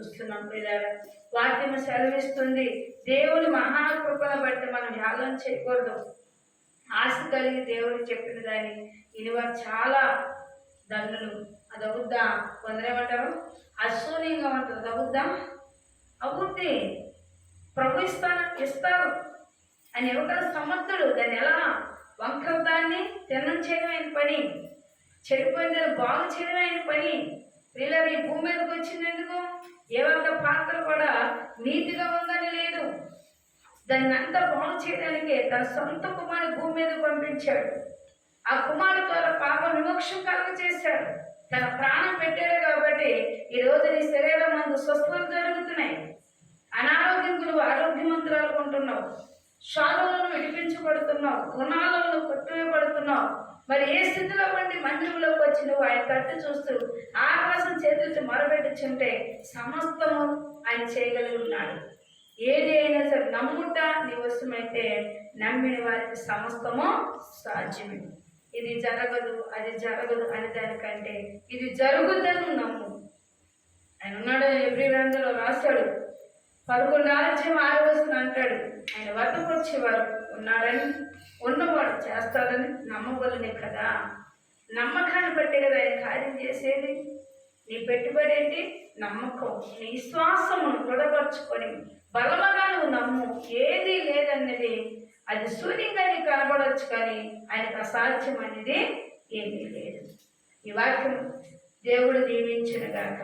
చూస్తున్నాం లేదా వాక్యం సెలవిస్తుంది. దేవుని మహాకృపను బట్టి మనం ధ్యానం చేయకూడదు. ఆశ కలిగి దేవుడు చెప్పిన దాన్ని ఇనివారు చాలా దండలు అది అవుద్దా? కొందరేమంటారు అశూన్యంగా ఉంటుంది. అది అవుద్దా? అవుద్ది. ప్రభు ఇస్తారు అని ఎవరు సమర్థుడు. దాన్ని ఎలా వంకరదాన్ని తిన్నం చేయడం పని, చెడిపోయిన బాగు చేయడం పని. పిల్లలు ఈ భూమి మీదకి వచ్చినందుకు ఏ ఒక్క పాత్ర కూడా నీతిగా ఉందని లేదు. దాన్ని అంతా బాగు చేయడానికి తన సొంత కుమారుడు భూమి మీద పంపించాడు. ఆ కుమారుడు ద్వారా పాప విమోక్షం కలుగ చేశాడు. తన ప్రాణం పెట్టాడు కాబట్టి ఈరోజు నీ శరీరం మందు స్వస్థతలు జరుగుతున్నాయి. అనారోగ్యంకులు ఆరోగ్యవంతురాలు ఉంటున్నావు. శాలువులను విడిపించబడుతున్నావు. గుణాలను కొట్టివేయబడుతున్నావు. మరి ఏ స్థితిలో ఉండి మందిరంలోకి వచ్చి నువ్వు ఆయన తట్టు చూస్తూ ఆకాశం చేతులతో మొరబెట్టుచుంటే సమస్తము ఆయన చేయగలిగి ఉన్నాడు. ఏది అయినా సరే నమ్ముట నీ వశమైతే నమ్మిన వారికి సమస్తము సాధ్యమే. ఇది జరగదు అది జరగదు అని దానికంటే ఇది జరుగుద్దని నమ్ము. ఆయన ఉన్నాడు. ఎబ్రీయులలో రాశాడు 11:6 అంటాడు, ఆయన వద్దకు వచ్చేవారు ఉన్నాడని ఉన్నవాడు చేస్తాడని నమ్మవలనే కదా. నమ్మకాన్ని బట్టే కదా ఆయన కార్యం చేసేది. నీ పెట్టుబడి ఏంటి? నమ్మకం. నీ విశ్వాసమును దృఢపరచుకొని బలముగా నువ్వు నమ్ము. ఏది లేదన్నది అది శూన్యంగా నీకు కనబడవచ్చు, కానీ ఆయనకు అసాధ్యం అనేది ఏమీ లేదు. ఈ వాక్యం దేవుడు దీవించును గాక.